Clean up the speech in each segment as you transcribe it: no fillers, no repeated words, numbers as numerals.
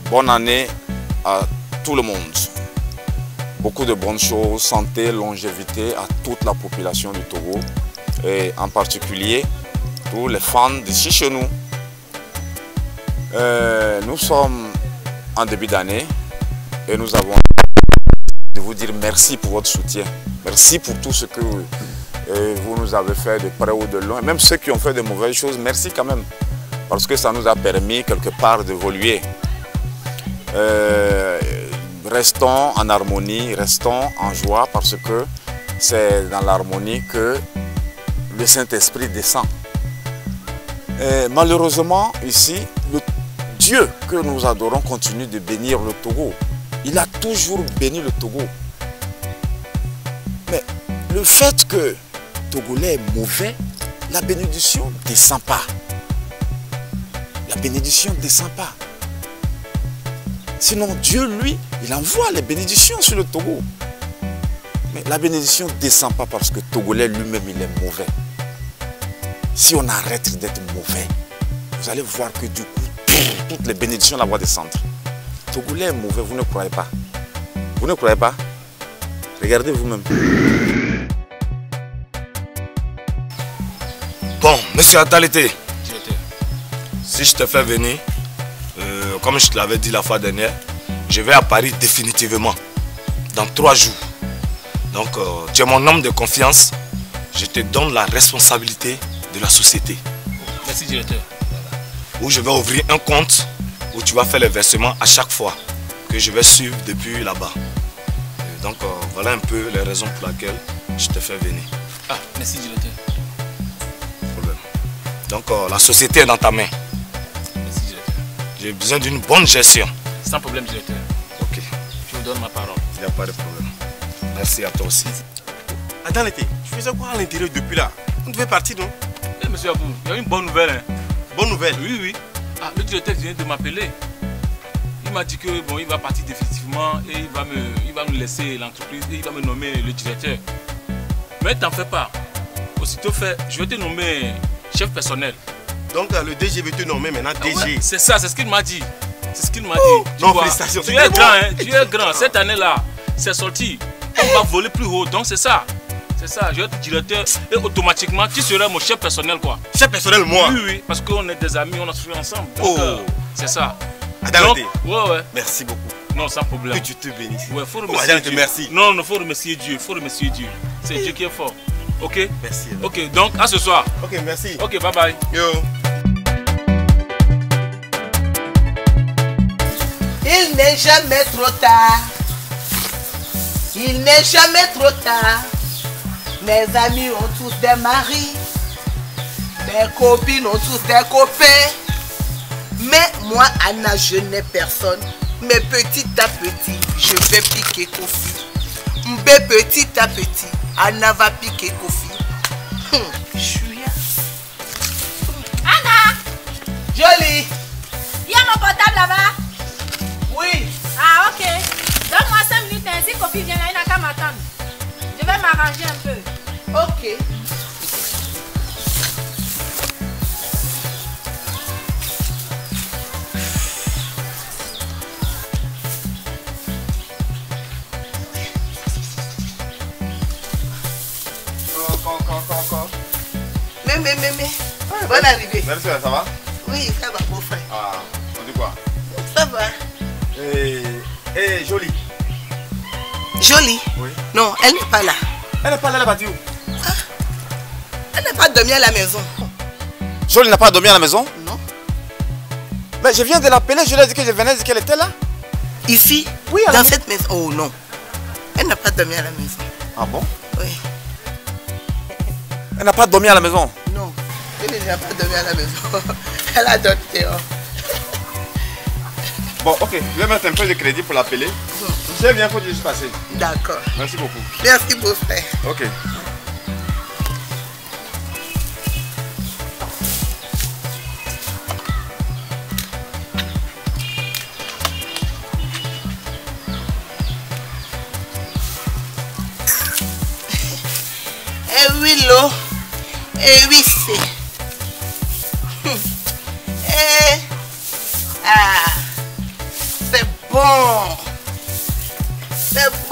bonne année à tout le monde. Beaucoup de bonnes choses, santé, longévité à toute la population du Togo et en particulier tous les fans d'ici chez nous. Nous sommes en début d'année et nous avons de vous dire merci pour votre soutien. Merci pour tout ce que vous nous avez fait de près ou de loin. Même ceux qui ont fait de mauvaises choses, merci quand même. Parce que ça nous a permis quelque part d'évoluer. Restons en harmonie, restons en joie parce que c'est dans l'harmonie que le Saint-Esprit descend. Malheureusement, ici, le Dieu que nous adorons continue de bénir le Togo. Il a toujours béni le Togo. Mais le fait que le Togolais est mauvais, la bénédiction ne descend pas. La bénédiction ne descend pas. Sinon, Dieu, lui, il envoie les bénédictions sur le Togo. Mais la bénédiction ne descend pas parce que le Togolais lui-même, il est mauvais. Si on arrête d'être mauvais, vous allez voir que du coup, toutes les bénédictions vont descendre. Le Togolais est mauvais, vous ne croyez pas. Vous ne croyez pas? Regardez vous-même. Bon, monsieur Atalete, si je te fais venir, comme je te l'avais dit la fois dernière, je vais à Paris définitivement, dans 3 jours. Donc, tu es mon homme de confiance, je te donne la responsabilité de la société. Merci, directeur. Où je vais ouvrir un compte où tu vas faire les versements à chaque fois que je vais suivre depuis là-bas. Donc, voilà un peu les raisons pour lesquelles je te fais venir. Ah, merci, directeur. Donc, la société est dans ta main. Merci, directeur. J'ai besoin d'une bonne gestion. Sans problème, directeur. Ok. Je vous donne ma parole. Il n'y a pas de problème. Merci à toi aussi. Attends l'été, tu faisais quoi à l'intérieur depuis là? On devait partir, non? Eh, monsieur Abou, il y a une bonne nouvelle. Hein. Bonne nouvelle? Oui, oui. Ah, le directeur vient de m'appeler. Il m'a dit que bon, il va partir définitivement et il va nous laisser l'entreprise et il va me nommer le directeur. Mais t'en fais pas. Aussitôt fait, je vais te nommer chef personnel. Donc le DG veut te nommer maintenant DG. Ouais, c'est ça, c'est ce qu'il m'a dit. C'est ce qu'il m'a dit. Non, félicitations. Tu es grand, hein, tu es grand. Cette année-là, c'est sorti. On va voler plus haut, donc c'est ça. C'est ça, je vais être directeur et automatiquement tu seras mon chef personnel quoi. Chef personnel moi? Oui, oui, parce qu'on est des amis, on a souffert ensemble. Donc c'est ça. Adalete. Ouais. Merci beaucoup. Non, sans problème. Que tu te bénisses. Ouais, faut remercier Dieu. Merci. Non, il faut remercier Dieu, faut remercier Dieu. C'est Dieu qui est fort. Ok? Merci. Ok, donc à ce soir. Ok, merci. Ok, bye bye. Yo. Il n'est jamais trop tard. Il n'est jamais trop tard. Mes amis ont tous des maris. Mes copines ont tous des copains. Mais moi, Anna, je n'ai personne. Mais petit à petit, je vais piquer Kofi. Mais petit à petit, Anna va piquer Kofi. Chouïa. Anna! Jolie! Il y a mon portable là-bas? Oui. Ah, ok. Donne-moi 5 minutes, si Kofi vient là, il n'a qu'à m'attendre. Je vais m'arranger un peu. Ok. Mais. Bonne arrivée. Merci, ça va? Oui, ça va, beau frère. Ah, on dit quoi? Ça va. Jolie. Jolie? Oui. Non, elle n'est pas là. Elle n'est pas là, elle est partie où? Elle n'a pas dormi à la maison. Jolie n'a pas dormi à la maison? Non. Mais je viens de l'appeler, je lui ai dit que je venais, dire qu'elle était là. Ici? Oui, dans cette maison. Oh non. Elle n'a pas dormi à la maison. Ah bon? Oui. Elle n'a pas dormi à la maison? Non. Elle n'a pas dormi à la maison. Elle a dormi dehors. Bon, ok, je vais mettre un peu de crédit pour l'appeler. Je sais bien, il faut juste passer. D'accord. Merci beaucoup. Merci, beau frère. Ok. Et oui, l'eau. Et oui, c'est.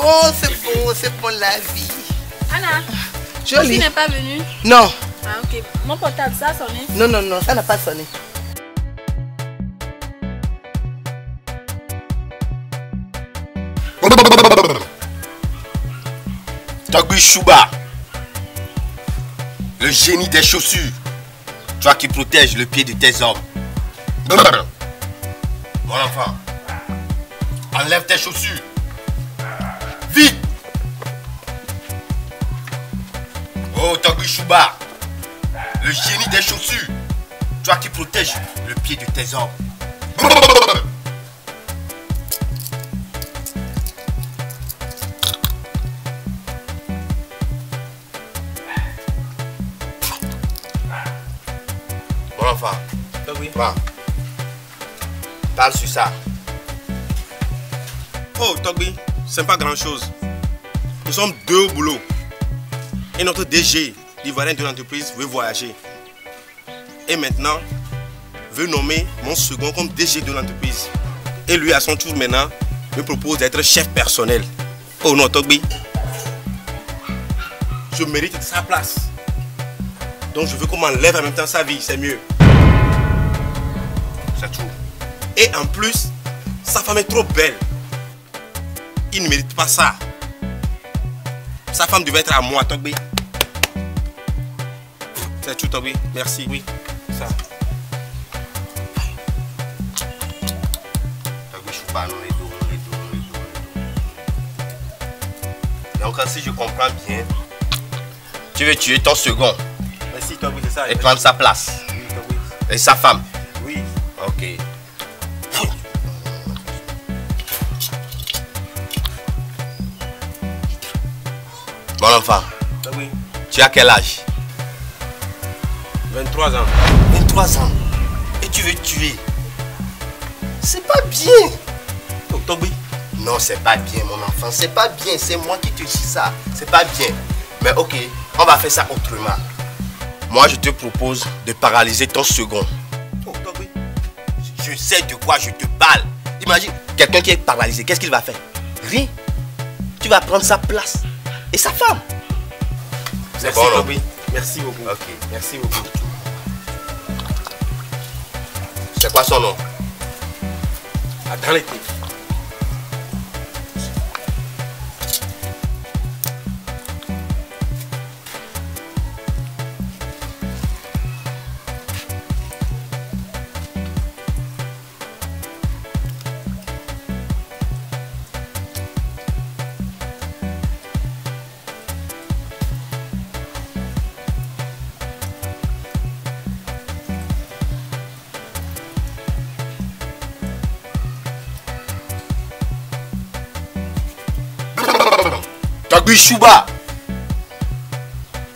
bon, c'est bon la vie. Anna, Jolie. Kofi n'est pas venu? Non. Ah ok. Mon portable, ça a sonné? Non, non, non, ça n'a pas sonné. Togbi Chouba, le génie des chaussures, toi qui protèges le pied de tes hommes. Mon enfant, enlève tes chaussures. Vite. Oh Togbi Chouba, le génie des chaussures, toi qui protèges le pied de tes hommes. Mon enfant, va. Parle sur ça. Oh, Togbi, c'est pas grand chose. Nous sommes deux au boulot. Et notre DG, l'ivoirien de l'entreprise, veut voyager. Et maintenant, veut nommer mon second comme DG de l'entreprise. Et lui, à son tour maintenant, me propose d'être chef personnel. Oh non, Togbi. Je mérite sa place. Donc je veux qu'on m'enlève en même temps sa vie, c'est mieux. C'est tout. Et en plus, sa femme est trop belle. Il ne mérite pas ça. Sa femme devait être à moi, Togbi. C'est tout, Togbi. Merci. Oui, ça. Togbi Chouba, non, les dos. Donc si je comprends bien, tu veux tuer ton second. Merci, Togbi, c'est ça. Et prendre sa place. Oui, Togbi. Et sa femme. Oui. Ok. Mon enfant, Togbi. tu as quel âge? 23 ans. 23 ans. Et tu veux tuer? C'est pas bien. Oh, Togbi. Non, c'est pas bien, mon enfant. C'est pas bien. C'est moi qui te dis ça. C'est pas bien. Mais ok, on va faire ça autrement. Moi, je te propose de paralyser ton second. Oh, Togbi. Je sais de quoi je te parle. Imagine, quelqu'un qui est paralysé, qu'est-ce qu'il va faire? Rien. Tu vas prendre sa place. Et sa femme. C'est Merci, bon, non? Togbi. Merci beaucoup. Ok. Merci beaucoup. C'est quoi son nom? Dans l'été. Togbi Chouba.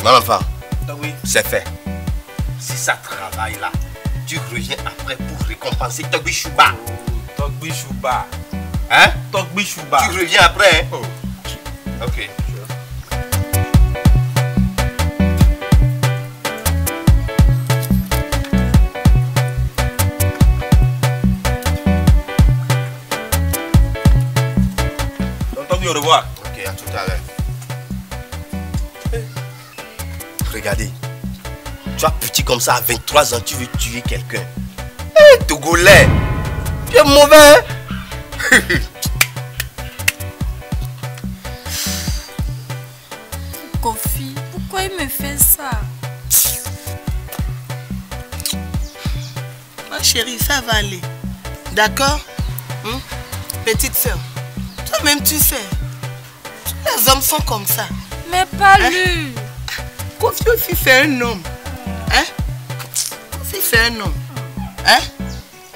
Mon enfant, Togbi. c'est fait. Si ça travaille là, tu reviens après pour récompenser Togbi Chouba. Togbi Chouba. Hein? Togbi Chouba. Tu reviens après, hein? Oh. Ok. Donc, Togbi, au revoir. Ok, à tout à l'heure. Regardez. Tu as petit comme ça à 23 ans, tu veux tuer quelqu'un. Hé, Togolais. Tu es mauvais, hein? Kofi, pourquoi il me fait ça? Ma chérie, ça va aller. D'accord? Petite soeur, toi-même tu sais. Tous les hommes sont comme ça. Mais pas lui. Kofi aussi c'est un homme. Hein? Kofi c'est un homme. Hein?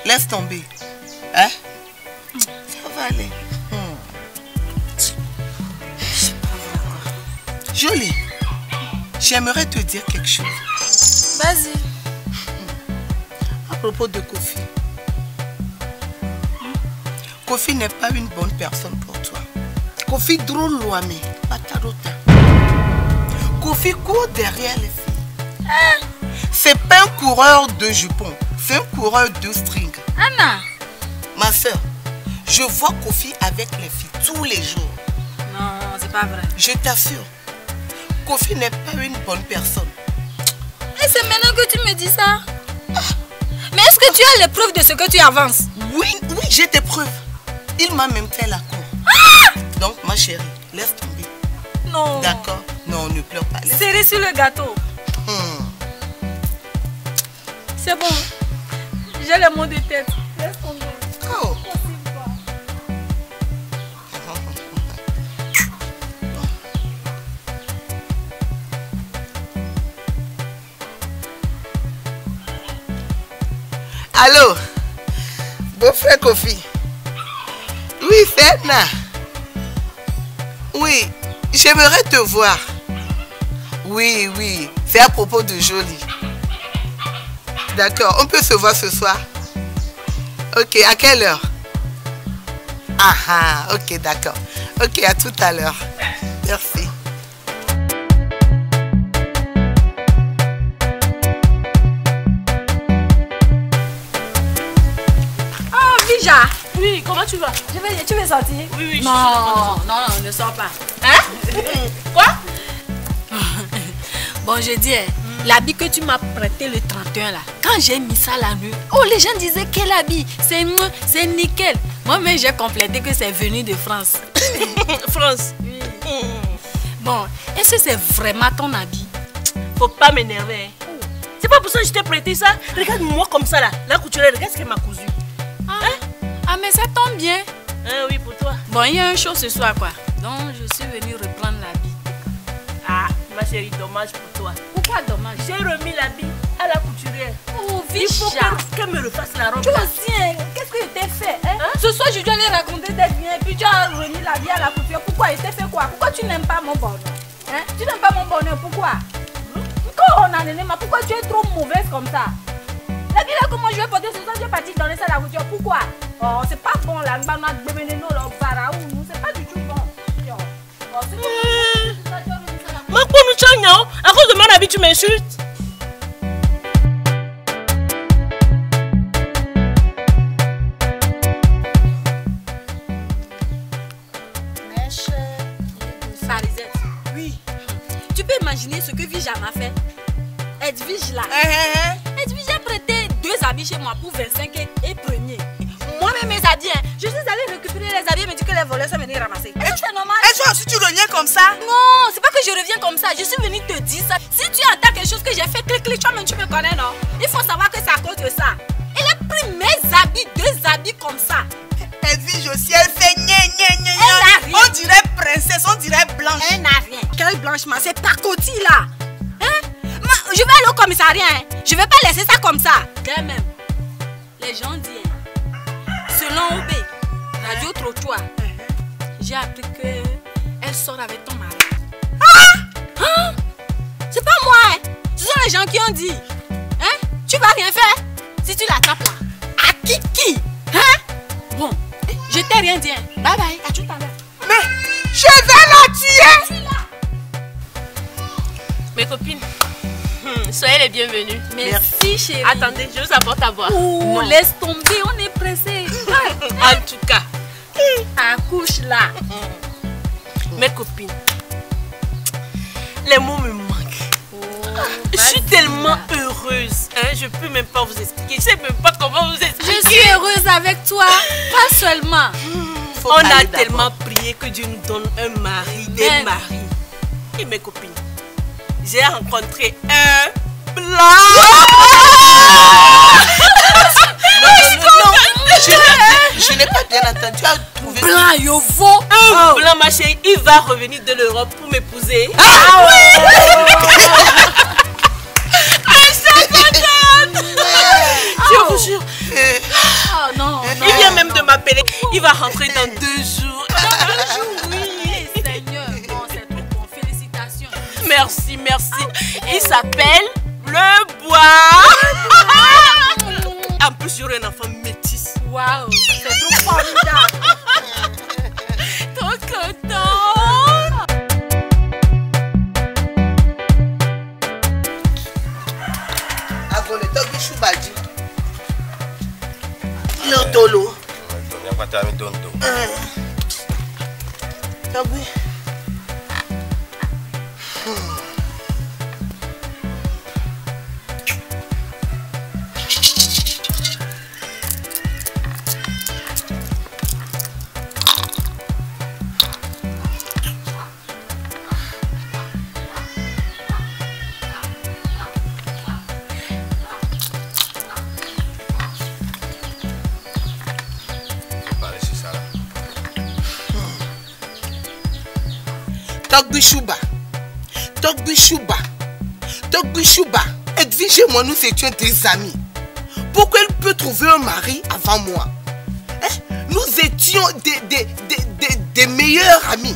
Laisse tomber. Hein? Ça va aller. Jolie, j'aimerais te dire quelque chose. Vas-y. À propos de Kofi. Kofi n'est pas une bonne personne pour toi. Kofi drôle loamé, patarota. Kofi court derrière les filles. Hein? C'est pas un coureur de jupons, c'est un coureur de string. Anna. Ma soeur, je vois Kofi avec les filles tous les jours. Non, c'est pas vrai. Je t'assure, Kofi n'est pas une bonne personne. Et c'est maintenant que tu me dis ça? Mais est-ce que tu as les preuves de ce que tu avances? Oui, j'ai des preuves. Il m'a même fait la cour. Donc, ma chérie, laisse tomber. Non. D'accord? Non, ne pleure pas. Serré sur le gâteau. C'est bon. J'ai les mots de tête. Laisse tomber. Oh. Allô? Beau-frère Kofi. Oui, c'est Edna. Oui, j'aimerais te voir. Oui, c'est à propos de Jolie. D'accord, on peut se voir ce soir? Ok, à quelle heure? Ah, ok, d'accord. Ok, à tout à l'heure. Merci. Oh, Vija! Oui, comment tu vas? Tu veux sortir? Oui, non, ne sors pas. Hein? Quoi? Bon, je dis, l'habit que tu m'as prêté le 31 là, quand j'ai mis ça la nuit, oh, les gens disaient quel habit? C'est nickel. Moi-même, j'ai complété que c'est venu de France. France? Oui. Bon, est-ce que c'est vraiment ton habit? Faut pas m'énerver. C'est pas pour ça que je t'ai prêté ça. Regarde-moi comme ça là. La couturière, regarde ce qu'elle m'a cousu. Ah, mais ça tombe bien. Oui, pour toi. Bon, il y a un show ce soir quoi. Donc, je suis venue reprendre l'habit. Ah, ma chérie, dommage pour toi. Pourquoi dommage? J'ai remis l'habit à la couturière. Oh, Il faut qu'elle me refasse la robe. Tu aussi, qu'est-ce que je t'ai fait? Ce soir, je dois aller raconter d'être bien. Puis tu as remis l'habit à la couturière. Pourquoi? Il t'a fait quoi? Pourquoi tu n'aimes pas mon bonheur? Tu n'aimes pas mon bonheur? Pourquoi? Quand on a donné, mais pourquoi tu es trop mauvaise comme ça? L'habit là que moi je vais porter ce soir, je vais partir donner ça à la couture. Pourquoi? Oh, c'est pas bon là. C'est pas du tout bon. Ma à cause de mon habit, tu m'insultes. Sarisette. Oui. Tu peux imaginer ce que Vija m'a fait? Edwige là. Edwige a prêté 2 habits chez moi pour 25 et premier. Moi-même mes habits, je suis allée récupérer les habits, mais dit que les voleurs sont venus ramasser. Est-ce que c'est normal? Et toi aussi tu reviens comme ça? Non, c'est pas que je reviens comme ça. Je suis venue te dire ça. Si tu entends quelque chose que j'ai fait, clic, toi-même tu me connais, non? Il faut savoir que c'est à cause de ça. Elle a pris mes habits, 2 habits comme ça. Edwige aussi, elle fait gna. On dirait princesse, on dirait blanche. Elle n'a rien. Quel blanchiment? C'est pacoti là. Je vais aller au commissariat. Je vais pas laisser ça comme ça. Quand même, les gens disent, selon OB, Radio Trottoir, j'ai appris que elle sort avec ton mari. C'est pas moi. Ce sont les gens qui ont dit. Tu vas rien faire si tu l'attrapes là. À qui? Bon, je t'ai rien dit. Bye bye, à tout à l'heure. Mais je vais la tuer. Mes copines, soyez les bienvenus. Merci chérie. Attendez, je vous apporte à boire. Oh, laisse tomber, on est pressé. En tout cas, accouche là. Mes copines, les mots me manquent. Je suis tellement heureuse. Je peux même pas vous expliquer. Je sais même pas comment vous expliquer. Je suis heureuse avec toi. Pas seulement. On a tellement prié que Dieu nous donne un mari, des maris. Et mes copines, j'ai rencontré un blanc. Je n'ai pas bien entendu. Tu as trouvé blanc, yovo. Un blanc, ma chérie, il va revenir de l'Europe pour m'épouser. Je vous jure. Non. Il vient même de m'appeler. Il va rentrer dans 2 jours. Oui, Seigneur. Bon, c'est trop bon. Félicitations. Merci. Il s'appelle Le Bois. En plus, j'aurai un enfant métis. Waouh, c'est trop formidable. Trop content. Lotolo. Togo. Togbichouba. Togbichouba. Togbichouba. Edwige et moi, nous étions des amis. Pourquoi elle peut trouver un mari avant moi? Hein? Nous étions des meilleurs amis.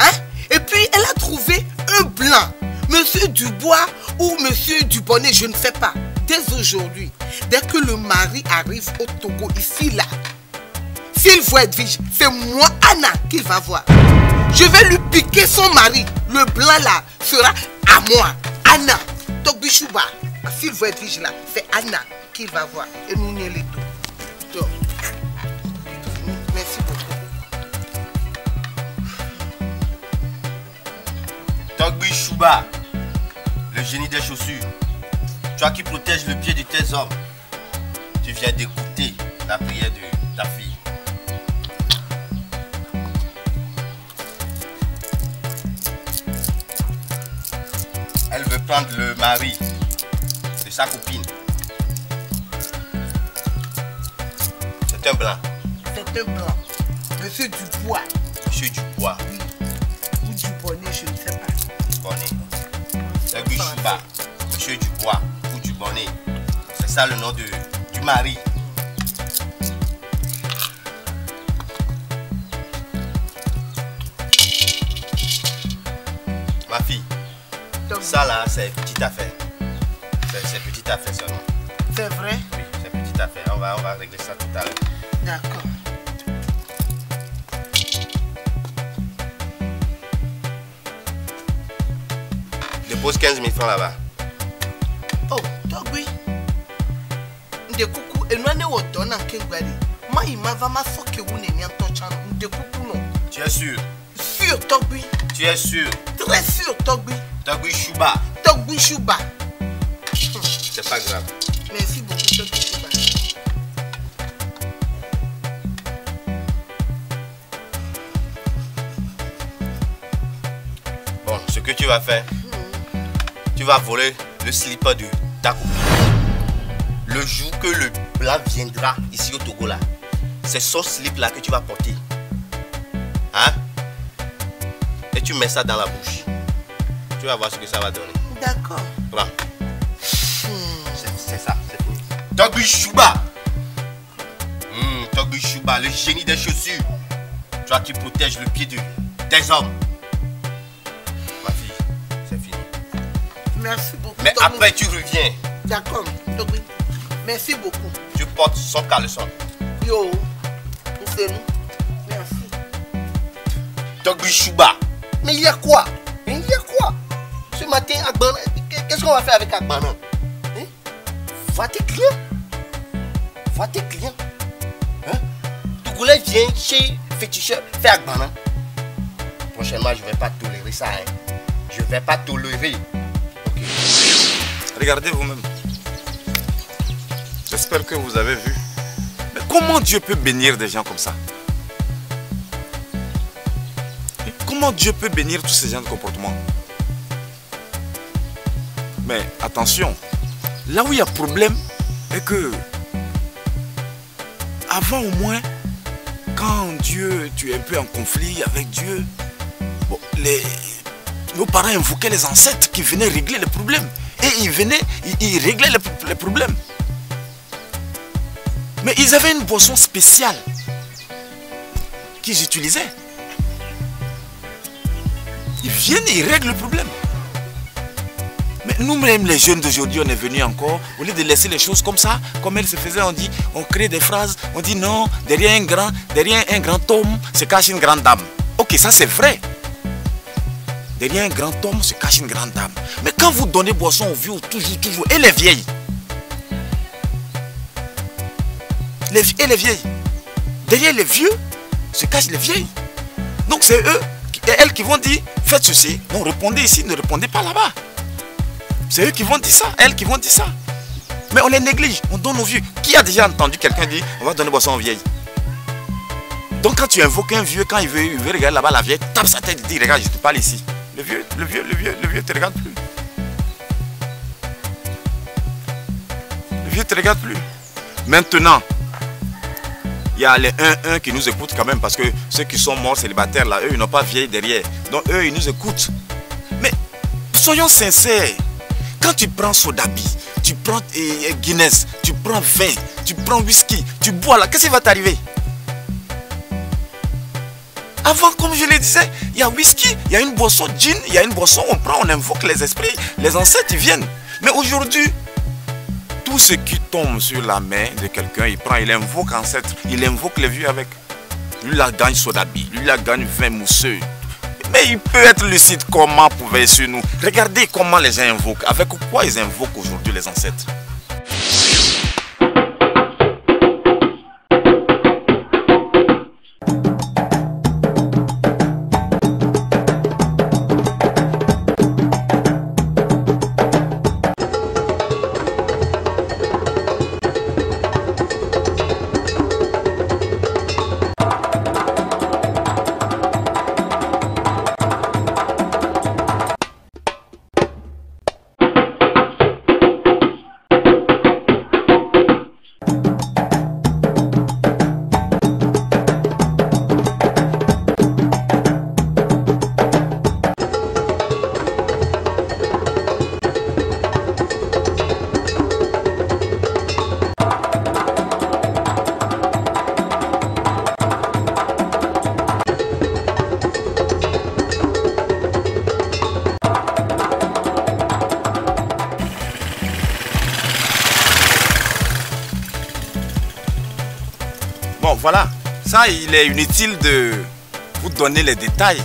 Hein? Et puis, elle a trouvé un blanc. Monsieur Dubois ou Monsieur Dubonnet, je ne sais pas. Dès aujourd'hui, dès que le mari arrive au Togo, ici, là, s'il voit Edwige, c'est moi, Anna, qu'il va voir. Je vais lui piquer son mari. Le blanc, là, sera à moi. Anna, Togbichouba. S'il voit Edwige, là, c'est Anna qu'il va voir. Et nous, n'y les tout. Merci beaucoup. Togbichouba, le génie des chaussures. Toi qui protèges le pied de tes hommes. Tu viens d'écouter la prière de ta fille. Elle veut prendre le mari de sa copine. C'est un blanc. C'est un blanc. Monsieur Dubois. Monsieur Dubois. Oui. Ou Dubonnet, je ne sais pas. Dubonnet. Togbichouba. Monsieur Dubois ou Dubonnet. C'est ça le nom du mari. Ma fille. Ça là, c'est petite affaire. C'est petite affaire seulement. C'est vrai? Oui, c'est petite affaire. On va régler ça tout à l'heure. D'accord. Dépose 15 000 francs là-bas. Oh, Togbi. De coucou, et nous on donne en Kengwari. Moi, il m'a vraiment foqué où n'est rien touchant. De coucou, non. Tu es sûr? Sûr, Togbi. Tu es sûr? Très sûr, Togbi. Togbichouba. Togbichouba. C'est pas grave. Merci beaucoup, Togbichouba. Bon, ce que tu vas faire, tu vas voler le slipper de ta copine. Le jour que le blanc viendra ici au Togo là, c'est son slip là que tu vas porter. Hein? Et tu mets ça dans la bouche. Tu vas voir ce que ça va donner. D'accord. Prends. C'est ça, c'est fini. Togbichouba. Togbichouba, le génie des chaussures. Toi qui protèges le pied des hommes. Ma fille, c'est fini. Merci beaucoup. Mais Togbi. après tu reviens. D'accord, Togbi. Merci beaucoup. Tu portes son caleçon. Yo, c'est nous. Merci. Togbichouba. Mais il y a quoi? Il y a quoi? Ce matin, Agbana, qu'est-ce qu'on va faire avec Agbana? Hein? Vois tes clients. Vois tes clients. Hein? Tougoulet vient chez féticheur faire Agbana. Prochainement, je ne vais pas tolérer ça. Hein? Je ne vais pas tolérer. Ok. Regardez vous-même. J'espère que vous avez vu. Mais comment Dieu peut bénir des gens comme ça? Et comment Dieu peut bénir tous ces gens de comportement? Mais attention, là où il y a problème, est que avant au moins, quand Dieu, tu es un peu en conflit avec Dieu, bon, nos parents invoquaient les ancêtres qui venaient régler les problèmes. Et ils venaient, ils réglaient les problèmes. Mais ils avaient une boisson spéciale qu'ils utilisaient. Ils viennent et ils règlent le problème. Mais nous-mêmes, les jeunes d'aujourd'hui, on est venus encore, au lieu de laisser les choses comme ça, comme elles se faisaient, on dit, on crée des phrases, on dit non, derrière un grand homme se cache une grande dame. Ok, ça c'est vrai. Derrière un grand homme se cache une grande dame. Mais quand vous donnez boisson aux vieux, toujours, et les vieilles, et les vieilles, derrière les vieux se cachent les vieilles. Donc c'est eux et elles qui vont dire, faites ceci, non, répondez ici, ne répondez pas là-bas. C'est eux qui vont dire ça, elles qui vont dire ça. Mais on les néglige, on donne aux vieux. Qui a déjà entendu quelqu'un dire, on va donner boisson aux vieilles? Donc quand tu invoques un vieux, quand il veut regarder là-bas, la vieille tape sa tête et dit, regarde, je te parle ici. Le vieux te regarde plus. Le vieux te regarde plus. Maintenant, il y a les 1-1 qui nous écoutent quand même, parce que ceux qui sont morts célibataires là, eux ils n'ont pas vieilli derrière. Donc eux ils nous écoutent. Mais soyons sincères, quand tu prends Sodabi, tu prends Guinness, tu prends vin, tu prends whisky, tu bois là, qu'est-ce qui va t'arriver? Avant, comme je le disais, il y a whisky, il y a une boisson gin, il y a une boisson, on prend, on invoque les esprits, les ancêtres ils viennent. Mais aujourd'hui, tout ce qui tombe sur la main de quelqu'un, il prend, il invoque ancêtre, il invoque les vieux avec. Lui la gagne Sodabi, lui la gagne vin mousseux. Mais il peut être lucide comment pour veiller sur nous. Regardez comment les gens invoquent, avec quoi ils invoquent aujourd'hui les ancêtres. Bon, voilà. Ça, il est inutile de vous donner les détails.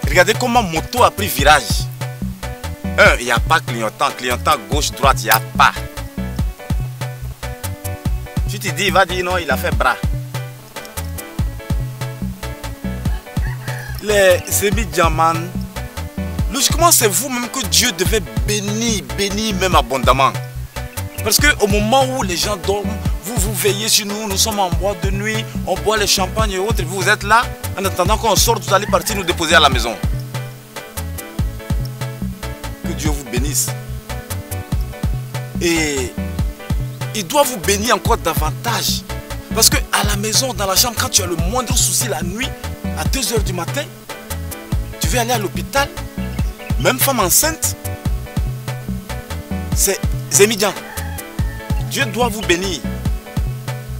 Regardez comment moto a pris virage. Il n'y a pas clignotant. Clignotant gauche-droite, il n'y a pas. Tu te dis, il va dire non, il a fait bras. Les semi-diamants, logiquement, c'est vous-même que Dieu devait bénir même abondamment. Parce qu'au moment où les gens dorment, vous veillez sur nous, nous sommes en boîte de nuit, on boit les champagnes et autres, et vous êtes là, en attendant qu'on sorte, vous allez partir nous déposer à la maison. Que Dieu vous bénisse. Et il doit vous bénir encore davantage. Parce que à la maison, dans la chambre, quand tu as le moindre souci la nuit, à 2 h du matin, tu veux aller à l'hôpital, même femme enceinte, c'est immédiat. Dieu doit vous bénir.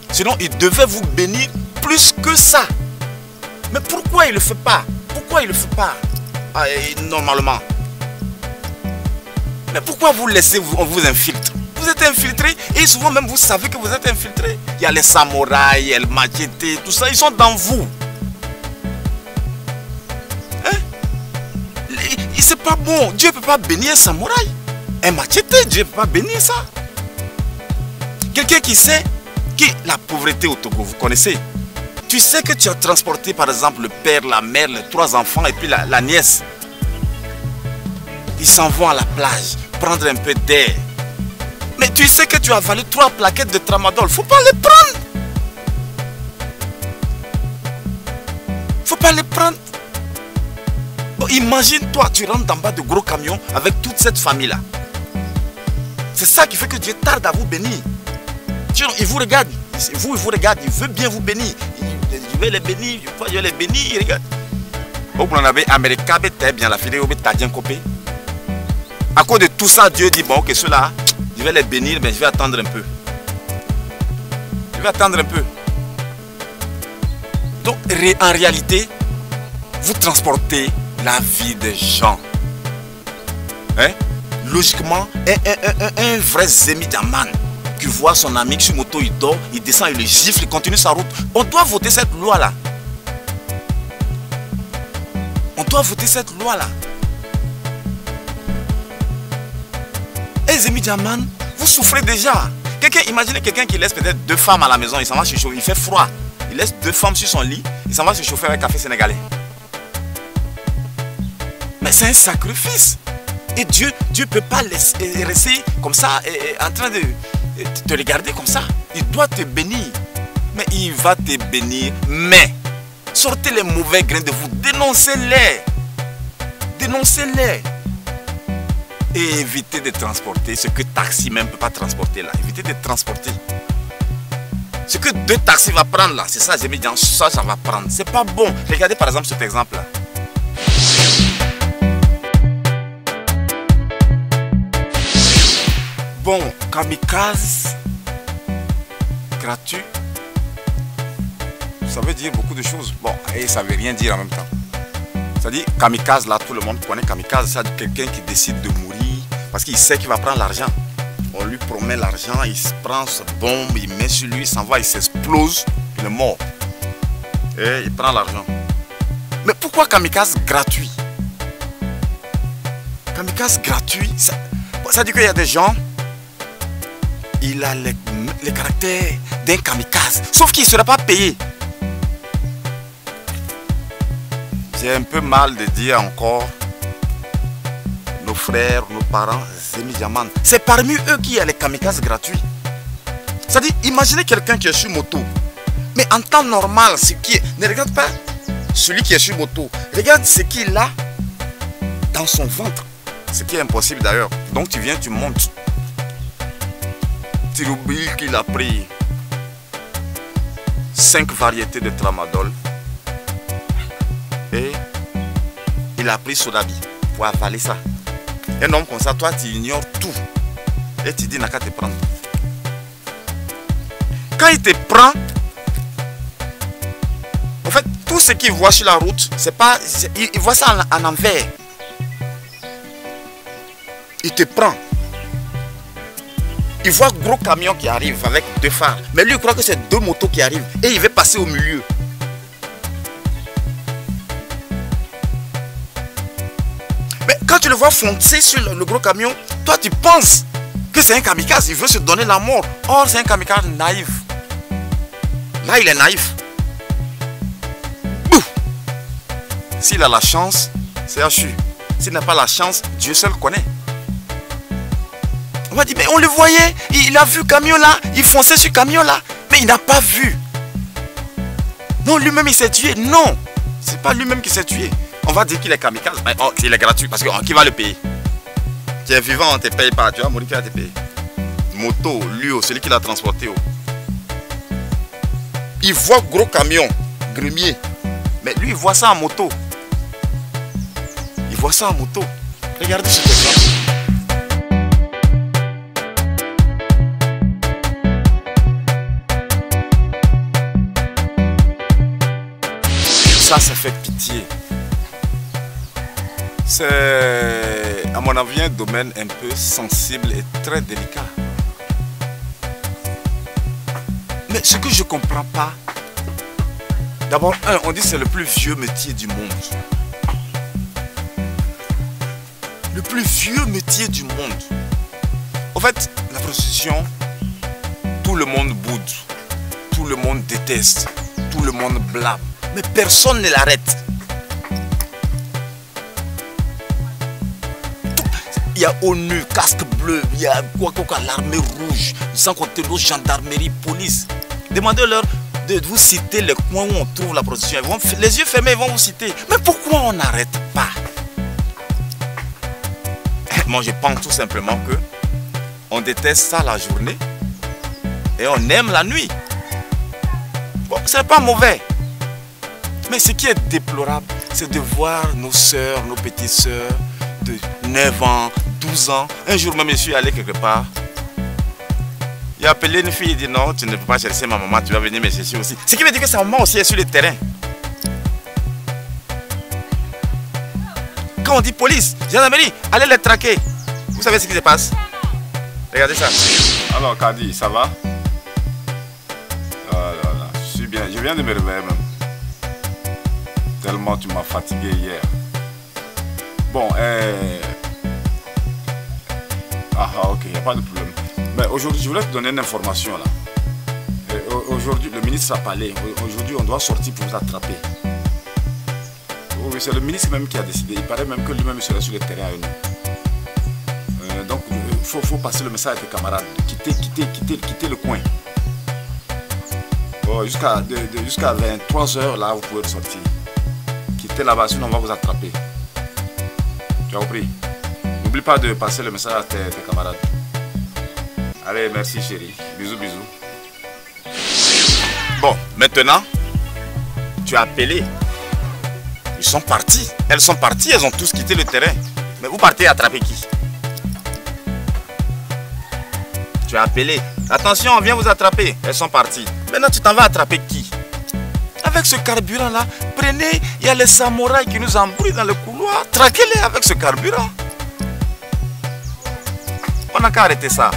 Sinon, il devait vous bénir plus que ça. Mais pourquoi il ne le fait pas? Pourquoi il ne le fait pas normalement? Mais pourquoi vous laissez, on vous infiltre? Vous êtes infiltré et souvent même vous savez que vous êtes infiltré. Il y a les samouraïs, il y a le machete, tout ça, ils sont dans vous. Hein? C'est pas bon. Dieu ne peut pas bénir un samouraï. Un machete, Dieu ne peut pas bénir ça. Quelqu'un qui sait que la pauvreté au Togo, vous connaissez. Tu sais que tu as transporté par exemple le père, la mère, les 3 enfants et puis la nièce. Ils s'en vont à la plage, prendre un peu d'air. Mais tu sais que tu as avalé 3 plaquettes de tramadol. Faut pas les prendre. Faut pas les prendre. Bon, imagine toi, tu rentres en bas de gros camions avec toute cette famille-là. C'est ça qui fait que Dieu tarde à vous bénir. Il vous regarde, il vous regarde, il veut bien vous bénir. Il veut les bénir, je vais les bénir, il regarde. Vous avez Américain, bien la fille, à cause de tout ça, Dieu dit, bon, ok, ceux-là, je vais les bénir, mais je vais attendre un peu. Je vais attendre un peu. Donc, en réalité, vous transportez la vie des gens. Hein? Logiquement, un vrai Zemidaman qui voit son ami sur moto, il dort, il descend, il le gifle, il continue sa route. On doit voter cette loi-là. On doit voter cette loi-là. Et Zemidaman, vous souffrez déjà. Imaginez quelqu'un qui laisse peut-être 2 femmes à la maison, il s'en va se chauffer, il fait froid. Il laisse 2 femmes sur son lit, il s'en va se chauffer avec café sénégalais. Mais c'est un sacrifice. Et Dieu ne peut pas rester comme ça, en train de te regarder comme ça. Il doit te bénir. Mais il va te bénir. Mais sortez les mauvais grains de vous. Dénoncez-les. Dénoncez-les. Et évitez de transporter ce que taxi même ne peut pas transporter là. Évitez de transporter. Ce que 2 taxis va prendre là, c'est ça, j'ai mis dans ça, ça va prendre. C'est pas bon. Regardez par exemple cet exemple là. Bon, kamikaze gratuit, ça veut dire beaucoup de choses. Bon, et ça veut rien dire en même temps. C'est-à-dire, kamikaze, là, tout le monde connaît kamikaze, c'est quelqu'un qui décide de mourir parce qu'il sait qu'il va prendre l'argent. On lui promet l'argent, il se prend sa bombe, il met sur lui, il s'en va, il s'explose, il est mort. Et il prend l'argent. Mais pourquoi kamikaze gratuit? Kamikaze gratuit, ça veut dire qu'il y a des gens, il a les caractères d'un kamikaze, sauf qu'il ne sera pas payé. J'ai un peu mal de dire encore nos frères, nos parents, Zemi-Diamant. C'est parmi eux qu'il y a les kamikazes gratuits. C'est-à-dire, imaginez quelqu'un qui est sur moto. Mais en temps normal, ne regarde pas celui qui est sur moto. Regarde ce qu'il a dans son ventre. Ce qui est impossible d'ailleurs. Donc tu viens, tu montes. Tu oublies qu'il a pris 5 variétés de tramadol. Et il a pris Sodabi pour avaler ça. Un homme comme ça, toi tu ignores tout. Et tu dis n'a qu'à te prendre. Quand il te prend, en fait, tout ce qu'il voit sur la route, c'est pas. Il voit ça en envers. Il te prend. Il voit un gros camion qui arrive avec 2 phares. Mais lui il croit que c'est 2 motos qui arrivent. Et il veut passer au milieu. Quand tu le vois foncer sur le gros camion, toi tu penses que c'est un kamikaze, il veut se donner la mort. Or c'est un kamikaze naïf. Là il est naïf. S'il a la chance, c'est Hachu. S'il n'a pas la chance, Dieu seul connaît. On va dire, mais on le voyait, il a vu le camion là, il fonçait sur le camion là, mais il n'a pas vu. Non, lui-même il s'est tué. Non, c'est pas lui-même qui s'est tué. On va dire qu'il est kamikaze, mais oh, il est gratuit parce que qui va le payer? Tu es vivant, on ne te paye pas, tu vas mourir, qui va te payer? Moto, lui, celui qui l'a transporté. Il voit gros camion, gremier, mais lui il voit ça en moto. Il voit ça en moto. Regardez cet exemple. Ça fait pitié. C'est, à mon avis, un domaine un peu sensible et très délicat. Mais ce que je ne comprends pas, d'abord, on dit que c'est le plus vieux métier du monde. Le plus vieux métier du monde. En fait, la prostitution, tout le monde boude, tout le monde déteste, tout le monde blâme, mais personne ne l'arrête. Il y a ONU, casque bleu, il y a quoi, l'armée rouge, sans compter nos gendarmerie, police. Demandez-leur de vous citer les coins où on trouve la prostitution. Les yeux fermés, ils vont vous citer. Mais pourquoi on n'arrête pas? Moi, je pense tout simplement que on déteste ça la journée et on aime la nuit. Bon, ce n'est pas mauvais. Mais ce qui est déplorable, c'est de voir nos soeurs, nos petites soeurs de 9 ans, 12 ans. Un jour même, je suis allé quelque part. Il a appelé une fille, il dit non, tu ne peux pas chercher ma maman, tu vas venir me chercher aussi. Ce qui veut dire que sa maman aussi est sur le terrain. Quand on dit police, gendarmerie, allez les traquer. Vous savez ce qui se passe? Regardez ça. Alors Kadi, ça va? Oh là là, je suis bien, je viens de me réveiller même. Tellement tu m'as fatigué hier. Bon, ok, il n'y a pas de problème. Mais aujourd'hui, je voulais te donner une information là. Aujourd'hui, le ministre a parlé. Aujourd'hui, on doit sortir pour vous attraper. Oui, c'est le ministre même qui a décidé. Il paraît même que lui-même serait sur le terrain avec nous. Donc, il faut passer le message à tes camarades. Quitter le coin. Bon, jusqu'à 23h, là, vous pouvez sortir. Quittez là-bas, sinon on va vous attraper. Tu as compris? N'oublie pas de passer le message à tes camarades. Allez, merci chérie. Bisous, bisous. Bon, maintenant, tu as appelé. Ils sont partis. Elles sont parties, elles ont tous quitté le terrain. Mais vous partez attraper qui? Tu as appelé. Attention, on vient vous attraper. Elles sont parties. Maintenant, tu t'en vas attraper qui? Avec ce carburant-là, prenez, il y a les samouraïs qui nous embrouillent dans le couloir. Traquez-les avec ce carburant. On n'a qu'à arrêter ça.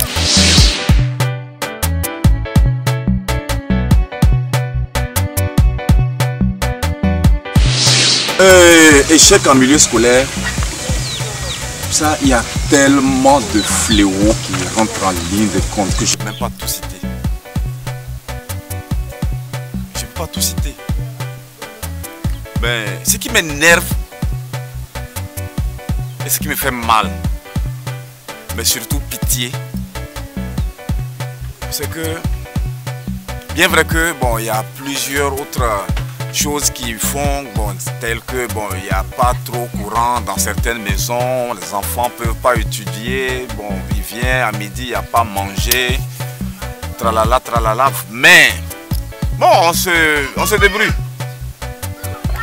Échec en milieu scolaire, ça, il y a tellement de fléaux qui rentrent en ligne de compte que je ne peux même pas tout citer. Je ne peux pas tout citer. Mais ce qui m'énerve et ce qui me fait mal, mais surtout pitié, c'est que, bien vrai que, bon, il y a plusieurs autres choses qui font, bon, telles que, bon, il n'y a pas trop courant dans certaines maisons, les enfants ne peuvent pas étudier, bon, il vient à midi, il n'y a pas manger, tralala, tralala, mais, bon, on se débrouille.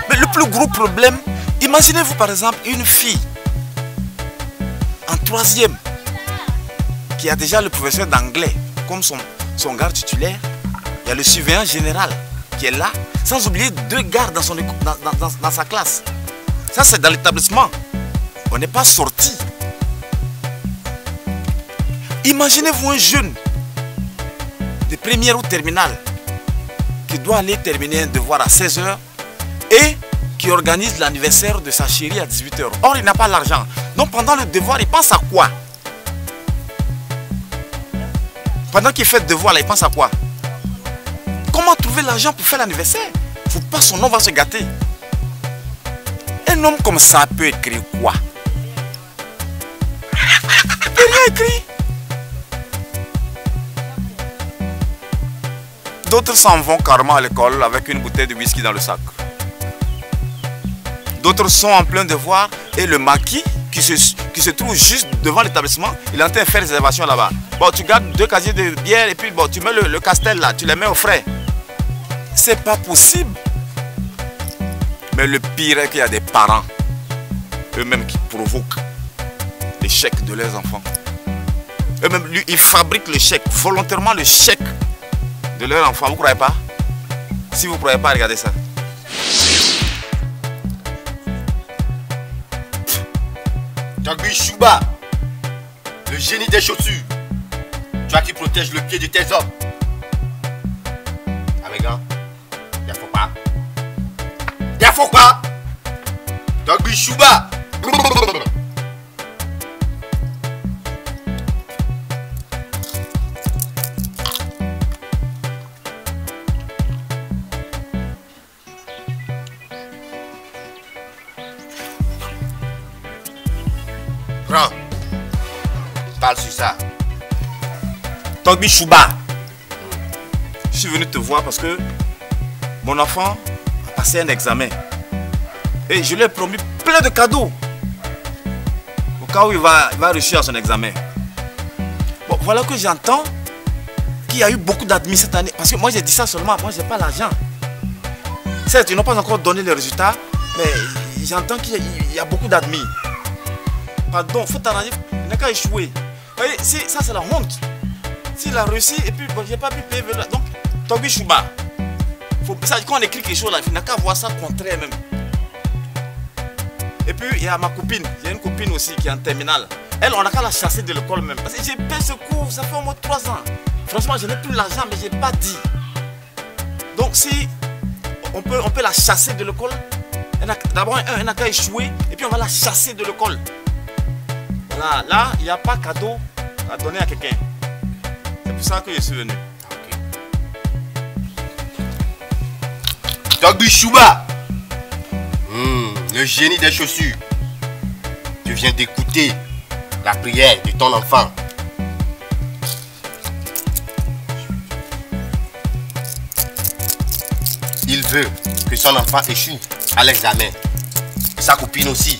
Mais le plus gros problème, imaginez-vous par exemple une fille en 3e qui a déjà le professeur d'anglais comme son garde titulaire, il y a le surveillant général qui est là, sans oublier 2 gardes dans sa classe. Ça, c'est dans l'établissement. On n'est pas sorti. Imaginez-vous un jeune de première ou terminale qui doit aller terminer un devoir à 16 h et qui organise l'anniversaire de sa chérie à 18 h. Or, il n'a pas l'argent. Donc, pendant le devoir, il pense à quoi? Pendant qu'il fait le devoir, là, il pense à quoi? Comment trouver l'argent pour faire l'anniversaire? Il ne faut pas son nom va se gâter. Un homme comme ça peut écrire quoi? Il peut rien écrire. D'autres s'en vont carrément à l'école avec une bouteille de whisky dans le sac. D'autres sont en plein devoir et le maquis qui se trouve juste devant l'établissement, il est en train de faire réservation là-bas. Bon, tu gardes 2 casiers de bière et puis bon, tu mets le castel là, tu les mets au frais. C'est pas possible. Mais le pire est qu'il y a des parents, eux-mêmes qui provoquent l'échec de leurs enfants. Eux-mêmes, ils fabriquent le chèque, volontairement le chèque de leurs enfants. Vous ne croyez pas? Si vous ne croyez pas, regardez ça. Dogby Chouba, le génie des chaussures. Toi qui protèges le pied de tes hommes. Amiga, y'a faut pas. Y'a faut pas. Dogby Chouba. Prends. Parle sur ça. Dogby Chouba, je suis venu te voir parce que mon enfant a passé un examen et je lui ai promis plein de cadeaux au cas où il va réussir à son examen. Bon, voilà que j'entends qu'il y a eu beaucoup d'admis cette année parce que moi j'ai dit ça seulement, moi j'ai pas l'argent. Certes, ils n'ont pas encore donné les résultats, mais j'entends qu'il y a beaucoup d'admis. Pardon, il faut t'arranger, il n'a qu'à échouer. Vous voyez, ça c'est la honte. S'il a réussi et puis bon, j'ai pas pu payer. Donc, Dogby Chouba, quand on écrit quelque chose là, il n'a qu'à voir ça contraire même. Et puis il y a ma copine, j'ai une copine aussi qui est en terminale. Elle, on n'a qu'à la chasser de l'école même. Parce que j'ai payé ce cours, ça fait au moins 3 ans. Franchement, je n'ai plus l'argent, mais je n'ai pas dit. Donc si on peut la chasser de l'école, d'abord elle n'a qu'à échouer et puis on va la chasser de l'école. Voilà, là, il n'y a pas cadeau à donner à quelqu'un. C'est pour ça que je suis venu. Dogby Chouba, le génie des chaussures. Tu viens d'écouter la prière de ton enfant. Il veut que son enfant échoue à l'examen. Et sa copine aussi.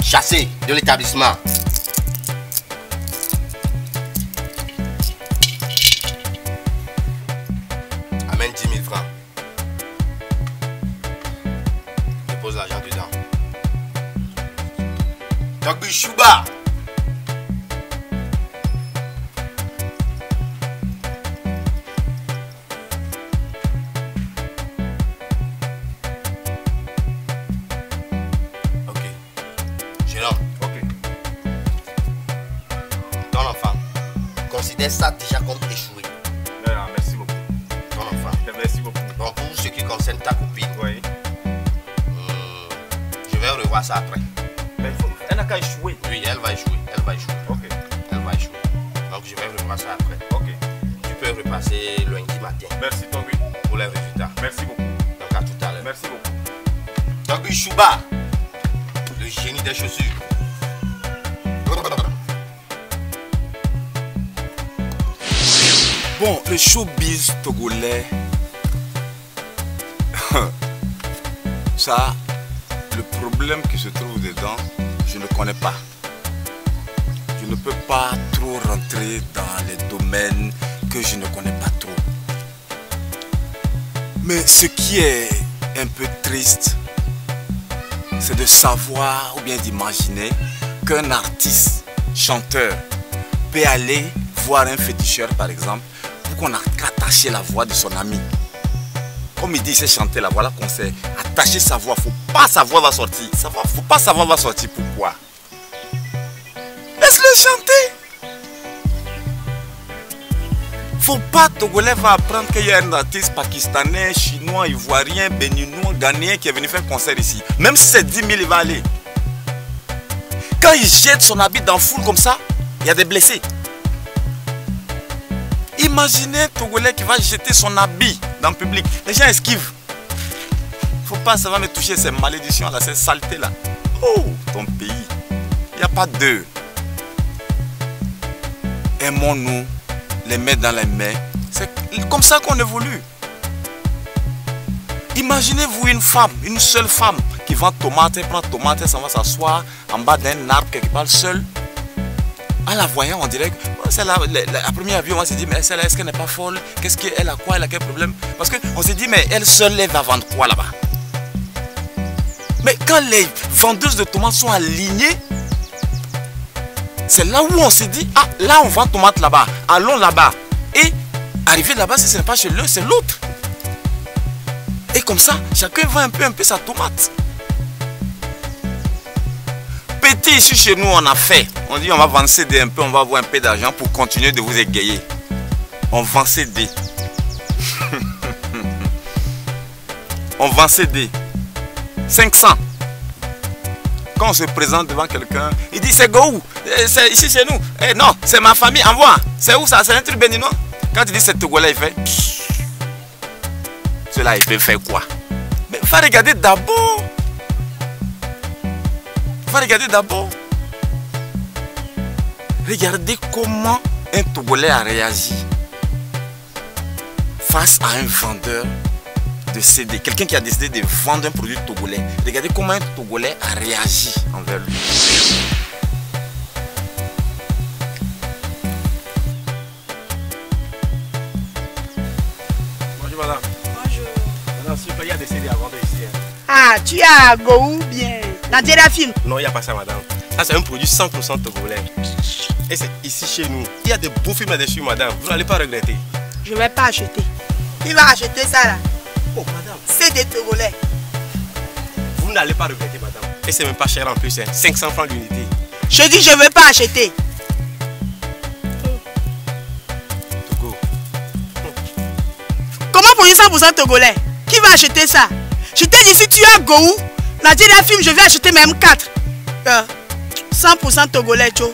Chassée de l'établissement. Tiens 10 000 francs. Dépose l'argent dedans. Togbi Chouba. Ok. Jeune homme. Ok. Ton enfant. Considère ça déjà comme échoué. Non, merci beaucoup. Ton enfant. Merci beaucoup. Donc pour ce qui concerne ta copine, Oui. je vais revoir ça après. Mais elle n'a qu'à échouer. Oui, elle va échouer. Elle va échouer. Ok. Elle va échouer. Donc je vais revoir ça après. Ok. Tu peux repasser lundi matin Merci Togbi. pour les résultats. Merci beaucoup. Donc à tout à l'heure. Merci beaucoup. Togbi Chouba, le génie des chaussures. Bon, le showbiz togolais, ça, le problème qui se trouve dedans, je ne connais pas. Je ne peux pas trop rentrer dans les domaines que je ne connais pas trop. Mais ce qui est un peu triste, c'est de savoir ou bien d'imaginer qu'un artiste, chanteur, peut aller voir un féticheur par exemple, pour qu'on a attaché la voix de son ami. Comme il dit, il sait chanter, la voilà qu'on sait attacher sa voix. Faut pas sa voix va sortir. Faut pas sa voix va sortir. Pourquoi? Laisse-le chanter. Faut pas Togolais va apprendre qu'il y a un artiste pakistanais, chinois, ivoirien, béninois, ghanéen qui est venu faire un concert ici. Même si c'est 10 000, il va aller. Quand il jette son habit dans la foule comme ça, il y a des blessés. Imaginez un Togolais qui va jeter son habit dans le public. Les gens esquivent. Faut pas, ça va me toucher ces malédictions là, ces saletés là. Oh, ton pays. Il n'y a pas d'eux. Aimons-nous, les mains dans les mains. C'est comme ça qu'on évolue. Imaginez-vous une femme, une seule femme qui vend tomate, elle prend tomate, elle s'en va s'asseoir en bas d'un arbre quelque part seule. En la voyant, on dirait que c'est la première vue, on s'est dit, mais celle-là, est-ce qu'elle n'est pas folle? Qu'est-ce qu'elle a quoi? Elle a quel problème? Parce qu'on s'est dit, mais elle seule, elle va vendre quoi là-bas? Mais quand les vendeuses de tomates sont alignées, c'est là où on s'est dit, ah, là on vend tomates là-bas, allons là-bas. Et arriver là-bas, si ce n'est pas chez l'un, c'est l'autre. Et comme ça, chacun vend un peu sa tomate. Petit ici chez nous, on a fait. On dit on va vendre CD un peu, on va avoir un peu d'argent pour continuer de vous égayer. On vend CD. On vend CD. 500. Quand on se présente devant quelqu'un, il dit c'est go où? C'est ici chez nous. Eh non, c'est ma famille, envoie. C'est où ça? C'est un truc béninois. Quand il dit c'est Togolais, il fait. Cela, il peut faire quoi? Mais il faut regarder d'abord. Il faut regarder d'abord. Regardez comment un Togolais a réagi face à un vendeur de CD. Quelqu'un qui a décidé de vendre un produit togolais. Regardez comment un Togolais a réagi envers lui. Bonjour madame. Bonjour. Madame, s'il vous plaît, il y a des CD à vendre ici. Hein. Ah, tu as go ou bien Nigeria Film? Non, il n'y a pas ça, madame. Ça, c'est un produit 100% togolais. Et c'est ici chez nous. Il y a des beaux films là-dessus, madame. Vous n'allez pas regretter. Je ne vais pas acheter. Il va acheter ça là. Oh, madame. C'est des Togolais. Vous n'allez pas regretter, madame. Et c'est même pas cher en plus, hein. 500 francs l'unité. Je dis je ne vais pas acheter. Togo. Comment pour 100% Togolais? Qui va acheter ça? Je t'ai dit si tu as go ou Nigeria Film, je vais acheter même 4. 100% Togolais, tcho.